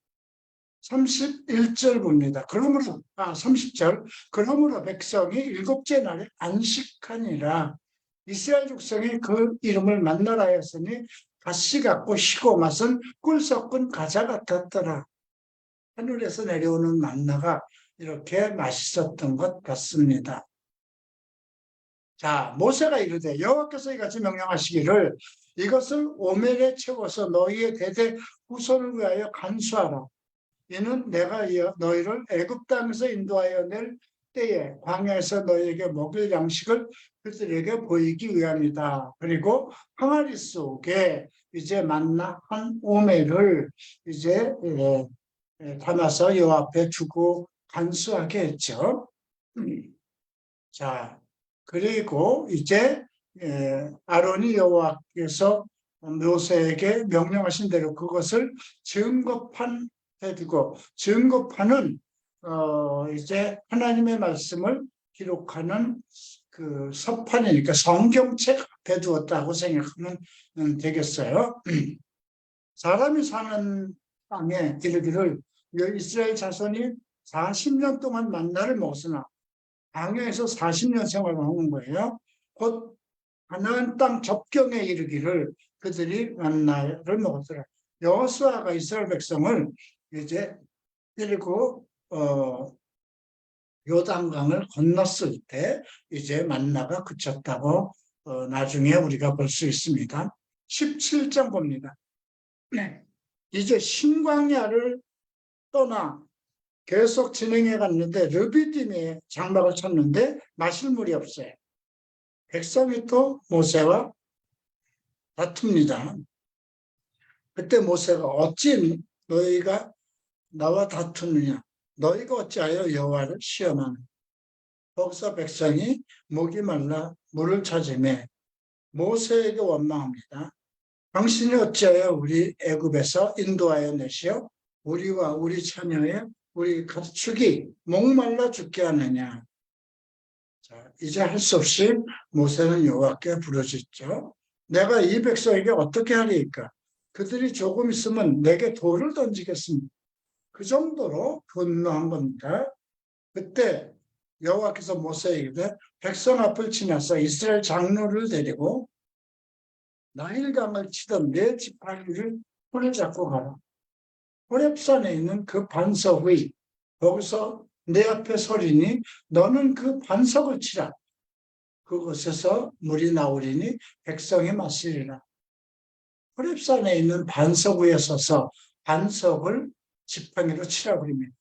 Speaker 1: 31절 봅니다. 30절. 그러므로 백성이 일곱째 날에 안식하니라. 이스라엘 족속이 그 이름을 만나라 하였으니 가시 같고 시고 맛은 꿀 섞은 과자 같았더라. 하늘에서 내려오는 만나가 이렇게 맛있었던 것 같습니다. 자, 모세가 이르되 여호와께서 이같이 명령하시기를 이것을 오멜에 채워서 너희의 대대 후손을 위하여 간수하라. 이는 내가 너희를 애굽 땅에서 인도하여 낼 때에 광야에서 너희에게 먹일 양식을 그들에게 보이기 위함이다. 그리고 항아리 속에 이제 만나 한 오멜을 이제 담아서 여호와 앞에 두고 간수하게 했죠. 자, 그리고 이제 아론이 여호와께서 모세에게 명령하신 대로 그것을 증거판 해두고, 증거판은 이제 하나님의 말씀을 기록하는 그 서판이니까 성경책 앞에 두었다고 생각하면 되겠어요. 사람이 사는 땅에 이르기를 이스라엘 자손이 40년 동안 만나를 먹었으나 광야에서 40년 생활을 하는 거예요. 곧 가나안 땅 접경에 이르기를 그들이 만나를 먹었더라. 여호수아가 이스라엘 백성을 이제 데리고 요단강을 건넜을 때 이제 만나가 그쳤다고 나중에 우리가 볼 수 있습니다. 17장 봅니다. 네. 이제 신광야를 떠나 계속 진행해 갔는데 르비딤에 장막을 쳤는데 마실 물이 없어요. 백성이 또 모세와 다툽니다. 그때 모세가 어찌 너희가 나와 다투느냐? 너희가 어찌하여 여호와를 시험하느냐? 거기서 백성이 목이 말라 물을 찾으며 모세에게 원망합니다. 당신이 어찌하여 우리 애굽에서 인도하여 내시어 우리와 우리 자녀의 우리 가축이 목말라 죽게 하느냐? 자, 이제 할 수 없이 모세는 여호와께 부르짖죠. 내가 이 백성에게 어떻게 하리이까? 그들이 조금 있으면 내게 돌을 던지겠습니다. 그 정도로 분노한 겁니다. 그때 여호와께서 모세에게 백성 앞을 지나서 이스라엘 장로를 데리고 나일강을 치던 네 지팡이를 손에 잡고 가라. 호렙산에 있는 그 반석의 거기서 내 앞에 서리니 너는 그 반석을 치라. 그곳에서 물이 나오리니 백성이 마시리라. 호렙산에 있는 반석 위에 서서 반석을 지팡이로 치라버립니다.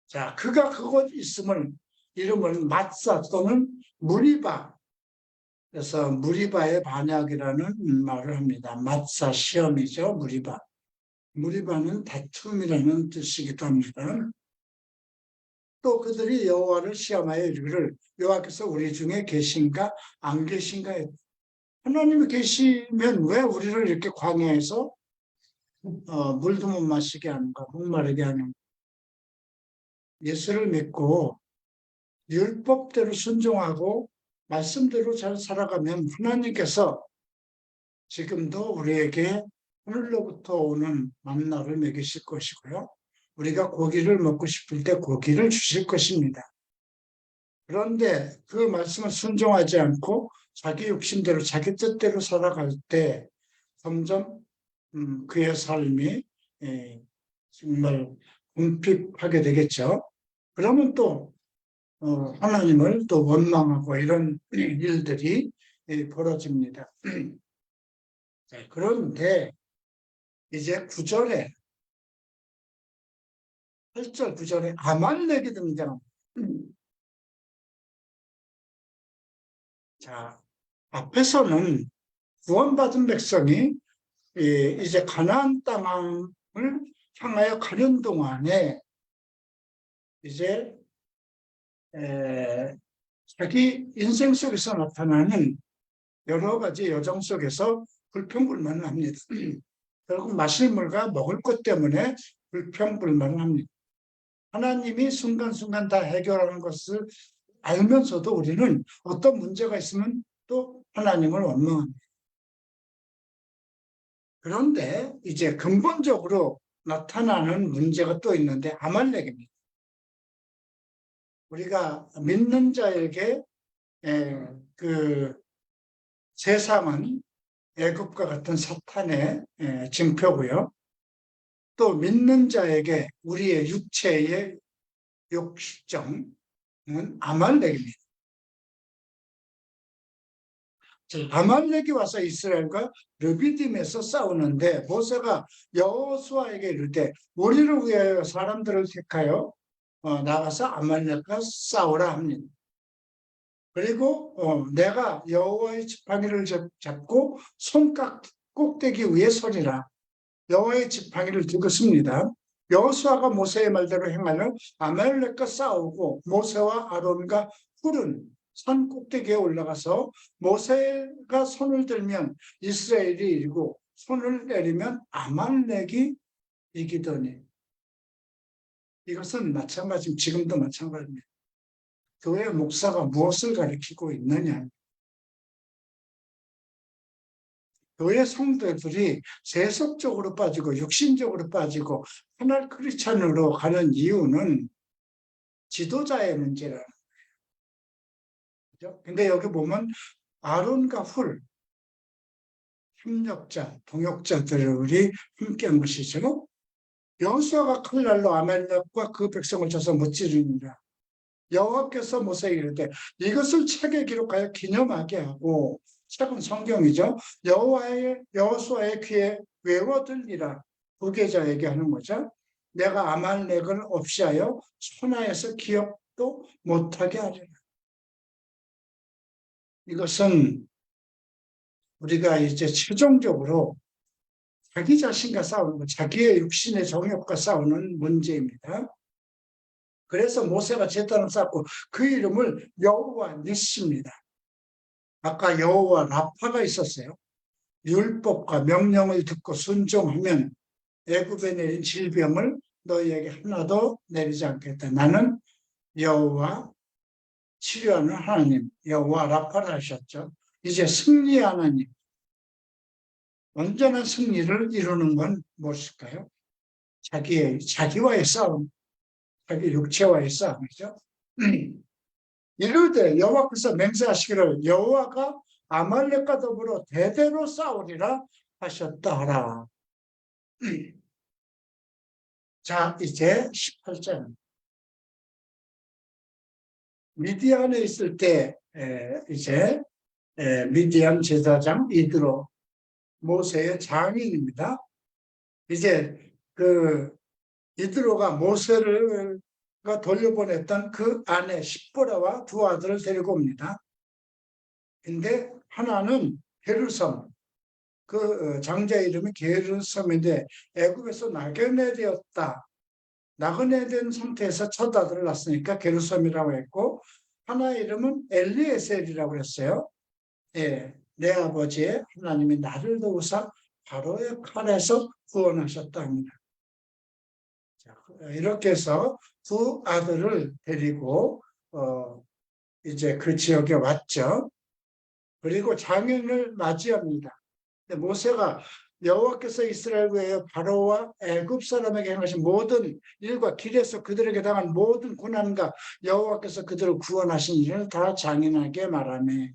Speaker 1: 자, 그가 그곳 있음을 이름을 mat사 또는 무리바, 그래서 무리바의 반역이라는 말을 합니다. mat사 시험이죠, 무리바. 무리바는 다툼이라는 뜻이기도 합니다. 또 그들이 여호와를 시험하여 이르기를 여호와께서 우리 중에 계신가 안 계신가 했다. 하나님이 계시면 왜 우리를 이렇게 광야에서 물도 못 마시게 하는가, 목마르게 하는가. 예수를 믿고 율법대로 순종하고 말씀대로 잘 살아가면 하나님께서 지금도 우리에게 하늘로부터 오는 만나를 먹이실 것이고요. 우리가 고기를 먹고 싶을 때 고기를 주실 것입니다. 그런데 그 말씀을 순종하지 않고 자기 욕심대로 자기 뜻대로 살아갈 때 점점 그의 삶이 정말 궁핍하게 되겠죠. 그러면 또 하나님을 또 원망하고 이런 일들이 벌어집니다. 그런데 이제 9절에 8절 9절에 아말렉이 등장합니다. 자, 앞에서는 구원받은 백성이 이제 가나안 땅을 향하여 가는 동안에 이제 자기 인생 속에서 나타나는 여러 가지 여정 속에서 불평불만을 합니다. 결국 마실 물과 먹을 것 때문에 불평불만을 합니다. 하나님이 순간순간 다 해결하는 것을 알면서도 우리는 어떤 문제가 있으면 또 하나님을 원망합니다. 그런데 이제 근본적으로 나타나는 문제가 또 있는데 아말렉입니다. 우리가 믿는 자에게 그 세상은 애굽과 같은 사탄의 징표고요. 또 믿는 자에게 우리의 육체의 욕심은 아말렉입니다. 아말렉이 와서 이스라엘과 르비딤에서 싸우는데 모세가 여호수아에게 이를 때 우리를 위하여 사람들을 택하여 나가서 아말렉과 싸우라 합니다. 그리고 내가 여호와의 지팡이를 잡고 손깍 꼭대기 위에 서리라. 여호와의 지팡이를 들고 씁니다. 여호수아가 모세의 말대로 행하여 아말렉과 싸우고 모세와 아론과 훌은 산 꼭대기에 올라가서 모세가 손을 들면 이스라엘이 이기고 손을 내리면 아말렉이 이기더니 이것은 마찬가지 지금도 마찬가지입니다. 교회 목사가 무엇을 가르치고 있느냐. 교회 성도들이 세속적으로 빠지고 육신적으로 빠지고 하나님 크리스찬으로 가는 이유는 지도자의 문제라는 거죠. 근데 여기 보면 아론과 훌, 협력자, 동역자들이 함께한 것이죠. 여호수아가 칼날로 아말렉과 그 백성을 쳐서 무찌르니라. 여호와께서 모세에게 이르되 이것을 책에 기록하여 기념하게 하고 책은 성경이죠. 여호수아의 귀에 외워들리라. 후계자에게 하는 거죠. 내가 아말렉을 없이 하여 천하에서 기억도 못하게 하리라. 이것은 우리가 이제 최종적으로 자기 자신과 싸우는 것, 자기의 육신의 정욕과 싸우는 문제입니다. 그래서 모세가 제단을 쌓고 그 이름을 여호와 니시입니다. 아까 여호와 라파가 있었어요. 율법과 명령을 듣고 순종하면 애굽에 내린 질병을 너희에게 하나도 내리지 않겠다. 나는 여호와 치료하는 하나님, 여호와 라파를 하셨죠. 이제 승리의 하나님, 온전한 승리를 이루는 건 무엇일까요? 자기와의 싸움, 자기 육체와의 싸움이죠. 이르되 여호와께서 맹세하시기를 여호와가 아말렉과 더불어 대대로 싸우리라 하셨다 하라. 자, 이제 18절. 미디안에 있을 때 이제 미디안 제사장 이드로 모세의 장인입니다. 이제 그 이드로가 모세를 돌려보냈던 그 아내 십보라와 두 아들을 데리고 옵니다. 근데 하나는 게르솜, 그 장자 이름이 게르솜인데 애굽에서 나그네 되었다. 나그네 된 상태에서 첫 아들을 낳았으니까 게르솜이라고 했고, 하나 이름은 엘리에셀이라고 했어요. 예, 내 아버지의 하나님이 나를 도우사 바로의 칼에서 구원하셨다 합니다. 자, 이렇게 해서 두 아들을 데리고 이제 그 지역에 왔죠. 그리고 장인을 맞이합니다. 모세가 여호와께서 이스라엘 외에 바로와 애굽 사람에게 행하신 모든 일과 길에서 그들에게 당한 모든 고난과 여호와께서 그들을 구원하신 일을 다 장인에게 말하며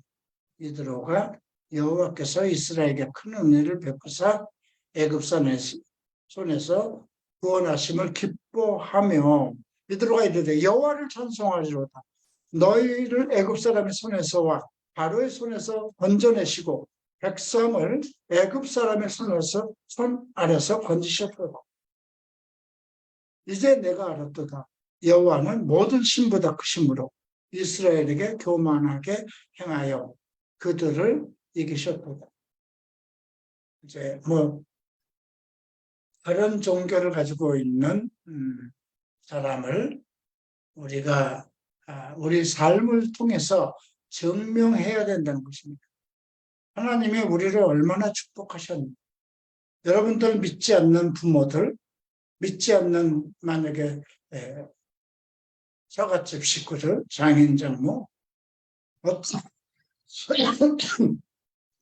Speaker 1: 이드로가 여호와께서 이스라엘에게 큰 은혜를 베푸사 애굽 손에서 구원하심을 기뻐하며 이드로가 이르되 여호와를 찬송하리로다. 너희를 애굽 사람의 손에서와 바로의 손에서 건져내시고 백성을 애굽 사람의 손 아래서 건지셨도다. 이제 내가 알았도다. 여호와는 모든 신보다 크심으로 이스라엘에게 교만하게 행하여 그들을 이기셨도다. 이제 뭐 다른 종교를 가지고 있는 사람을 우리가 우리 삶을 통해서 증명해야 된다는 것입니다. 하나님이 우리를 얼마나 축복하셨는지. 여러분들 믿지 않는 부모들, 믿지 않는 만약에 처갓집 식구들, 장인 장모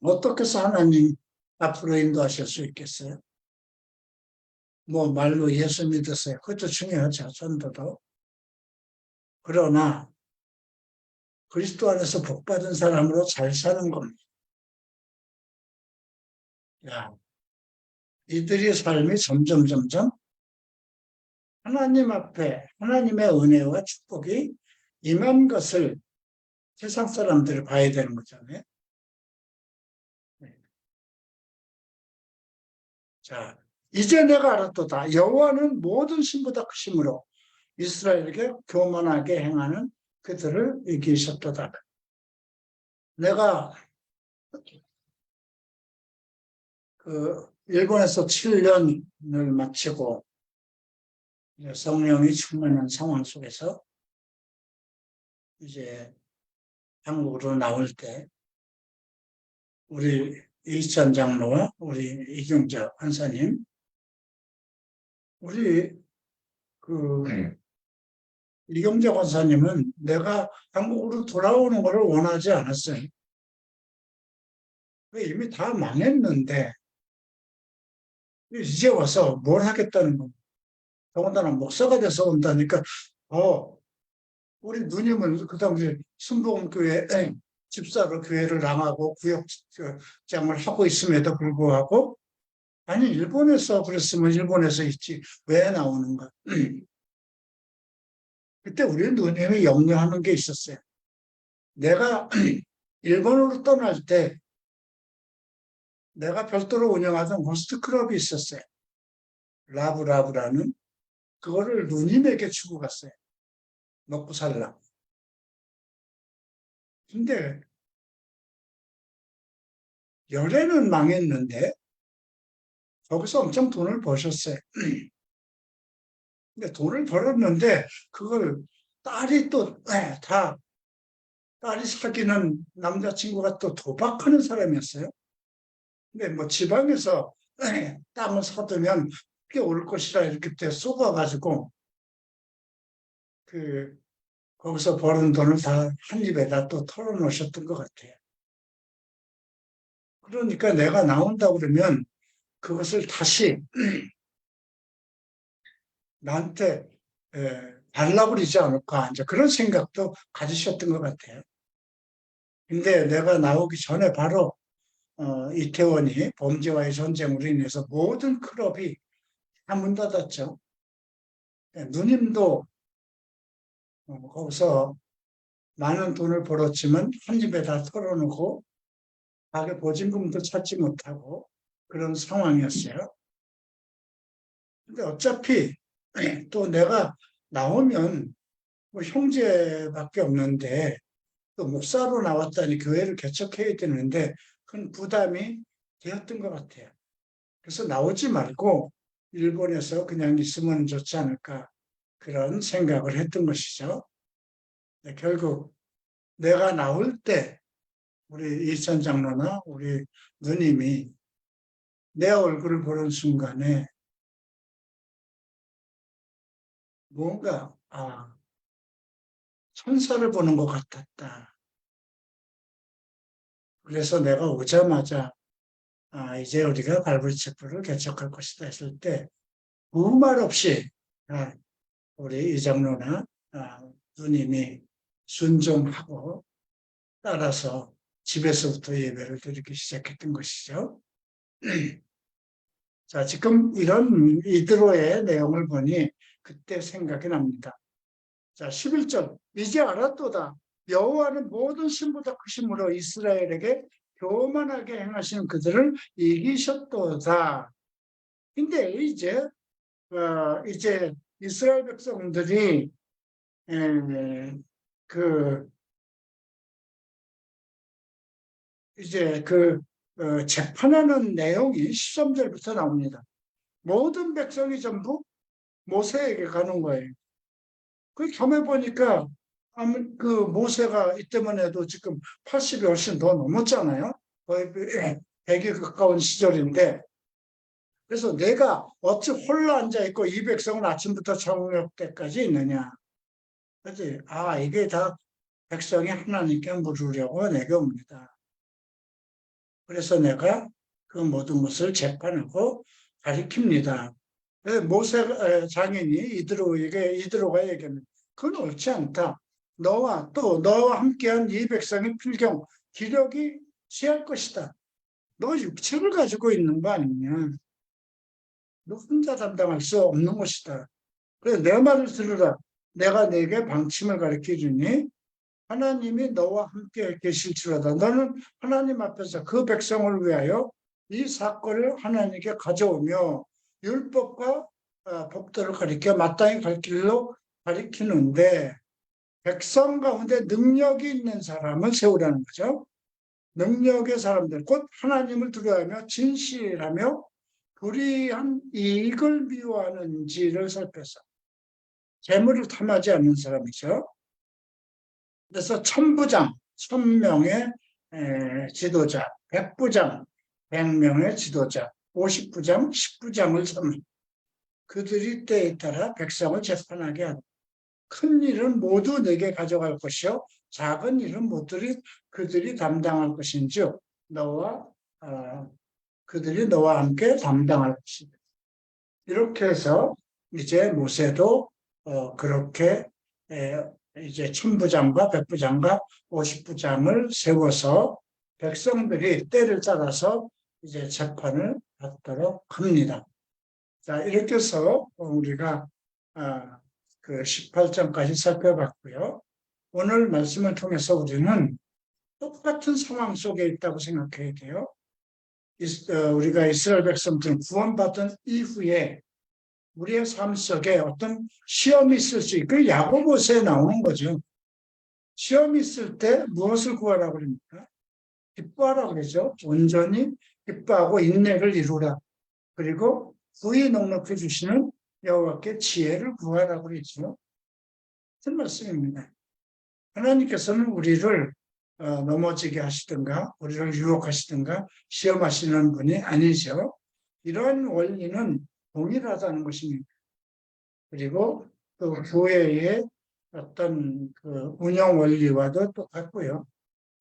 Speaker 1: 어떻게 해서 하나님 앞으로 인도하실 수 있겠어요? 뭐 말로 예수 믿으세요. 그것도 중요하죠. 전도도. 그러나 그리스도 안에서 복받은 사람으로 잘 사는 겁니다. 야, 이들의 삶이 점점 하나님 앞에 하나님의 은혜와 축복이 임한 것을 세상 사람들이 봐야 되는 거잖아요. 자, 이제 내가 알았도다. 여호와는 모든 신보다 크심으로 이스라엘에게 교만하게 행하는 그들을 이기셨도다. 내가 그 일본에서 7년을 마치고 성령이 충만한 상황 속에서 이제 한국으로 나올 때 우리 이천 장로와 우리 이경자 판사님, 우리 그 이경자 권사님은 내가 한국으로 돌아오는 것을 원하지 않았어요. 이미 다 망했는데 이제 와서 뭘 하겠다는 겁니다. 더군다나 목사가 돼서 온다니까 우리 누님은 그 당시에 순복음교회 집사로 교회를 나가고 구역장을 하고 있음에도 불구하고 아니 일본에서 그랬으면 일본에서 있지 왜 나오는가. 그때 우리 누님이 염려하는 게 있었어요. 내가 일본으로 떠날 때 내가 별도로 운영하던 호스트클럽이 있었어요. 라브라브라는 그거를 누님에게 주고 갔어요. 먹고 살라고. 근데 열애는 망했는데 거기서 엄청 돈을 버셨어요. 근데 돈을 벌었는데 그걸 딸이 또 다 딸이 사귀는 남자친구가 또 도박하는 사람이었어요. 근데 뭐 지방에서 땅을 사두면 꽤 올 것이라 이렇게 때 쏘아가지고 그 거기서 버는 돈을 다 한 입에다 또 털어놓으셨던 것 같아요. 그러니까 내가 나온다 그러면 그것을 다시 나한테 발라버리지 않을까 이제 그런 생각도 가지셨던 것 같아요. 근데 내가 나오기 전에 바로 이태원이 범죄와의 전쟁으로 인해서 모든 클럽이 다 문 닫았죠. 누님도 거기서 많은 돈을 벌었지만 한 입에 다 털어놓고 가게 보증금도 찾지 못하고 그런 상황이었어요. 근데 어차피 또 내가 나오면 뭐 형제밖에 없는데 또 목사로 나왔다니 교회를 개척해야 되는데 큰 부담이 되었던 것 같아요. 그래서 나오지 말고 일본에서 그냥 있으면 좋지 않을까 그런 생각을 했던 것이죠. 네, 결국 내가 나올 때 우리 이천 장로나 우리 누님이 내 얼굴을 보는 순간에 뭔가 천사를 보는 것 같았다. 그래서 내가 오자마자 이제 우리가 갈보리 체프를 개척할 것이다 했을 때 아무 말 없이 우리 이장로나 누님이 순종하고 따라서 집에서부터 예배를 드리기 시작했던 것이죠. 자, 지금 이런 이드로의 내용을 보니 그때 생각이 납니다. 자, 11절. 이제 알았도다. 여호와는 모든 신보다 크심으로 이스라엘에게 교만하게 행하시는 그들을 이기셨도다. 근데 이제 이스라엘 백성들이 그 이제 재판하는 내용이 13절부터 나옵니다. 모든 백성이 전부 모세에게 가는 거예요. 그 겸해 보니까 그 모세가 이때만 해도 지금 80이 훨씬 더 넘었잖아요. 거의 100이 가까운 시절인데 그래서 내가 어찌 홀로 앉아있고 이 백성은 아침부터 저녁 때까지 있느냐. 그렇지? 이게 다 백성이 하나님께 물으려고 내게 옵니다. 그래서 내가 그 모든 것을 재판하고 가리킵니다. 모세 장인이 이드로가 얘기합니다. 그건 옳지 않다. 너와 함께한 이 백성의 필경, 기력이 취할 것이다. 너 육체를 가지고 있는 거 아니냐. 너 혼자 담당할 수 없는 것이다. 그래서 내 말을 들으라. 내가 네게 방침을 가르쳐 주니 하나님이 너와 함께 계실지로다. 너는 하나님 앞에서 그 백성을 위하여 이 사건을 하나님께 가져오며 율법과 법도를 가리켜 마땅히 갈 길로 가리키는데 백성 가운데 능력이 있는 사람을 세우라는 거죠. 능력의 사람들, 곧 하나님을 두려워하며 진실하며 불의한 이익을 미워하는지를 살펴서 재물을 탐하지 않는 사람이죠. 그래서 천부장, 1000명의 지도자, 백부장, 100명의 지도자, 50부장, 10부장을 삼는 그들이 때에 따라 백성을 재판하게 하는 큰 일은 모두 내게 가져갈 것이요 작은 일은 그들이 담당할 것인즉 그들이 너와 함께 담당할 것이다. 이렇게 해서 이제 모세도 그렇게 이제 천부장과 백부장과 50부장을 세워서 백성들이 때를 따라서 이제 재판을 받도록 합니다. 자, 이렇게 해서 우리가 그 18장까지 살펴봤고요. 오늘 말씀을 통해서 우리는 똑같은 상황 속에 있다고 생각해야 돼요. 우리가 이스라엘 백성들은 구원받은 이후에 우리의 삶 속에 어떤 시험이 있을 수 있고 그 야고보서에 나오는 거죠. 시험이 있을 때 무엇을 구하라고 그럽니까? 기뻐하라고 그러죠. 온전히 기뻐하고 인내를 이루라. 그리고 후히 넉넉해 주시는 여호와께 지혜를 구하라고 그러죠. 무슨 말씀입니다. 하나님께서는 우리를 넘어지게 하시든가 우리를 유혹하시든가 시험하시는 분이 아니죠. 이러한 원리는 동일하다는 것입니다. 그리고 또 교회의 어떤 그 운영 원리와도 똑같고요.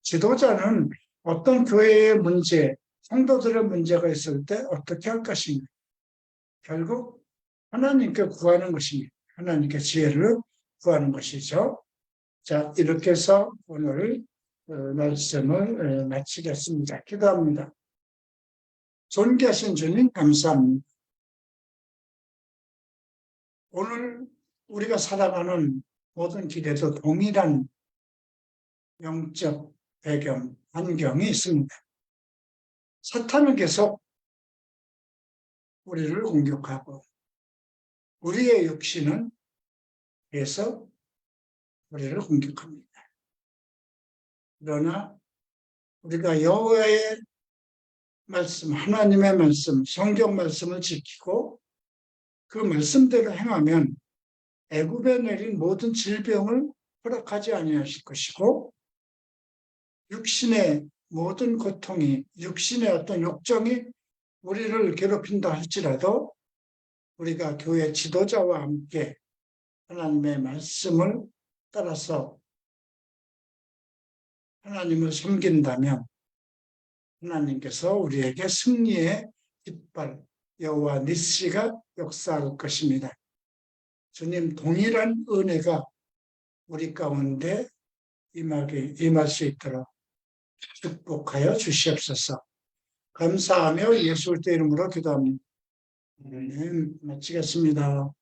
Speaker 1: 지도자는 어떤 교회의 문제, 성도들의 문제가 있을 때 어떻게 할 것인가. 결국 하나님께 구하는 것입니다. 하나님께 지혜를 구하는 것이죠. 자, 이렇게 해서 오늘 말씀을 마치겠습니다. 기도합니다. 존귀하신 주님 감사합니다. 오늘 우리가 살아가는 모든 길에도 동일한 영적 배경, 환경이 있습니다. 사탄은 계속 우리를 공격하고 우리의 육신은 계속 우리를 공격합니다. 그러나 우리가 여호와의 말씀, 하나님의 말씀, 성경 말씀을 지키고 그 말씀대로 행하면 애굽에 내린 모든 질병을 허락하지 아니하실 것이고 육신의 모든 고통이, 육신의 어떤 욕정이 우리를 괴롭힌다 할지라도 우리가 교회 지도자와 함께 하나님의 말씀을 따라서 하나님을 섬긴다면 하나님께서 우리에게 승리의 깃발 여호와 니시가 역사할 것입니다. 주님 동일한 은혜가 우리 가운데 임할 수 있도록 축복하여 주시옵소서. 감사하며 예수 그리스도 이름으로 기도합니다. 마치겠습니다.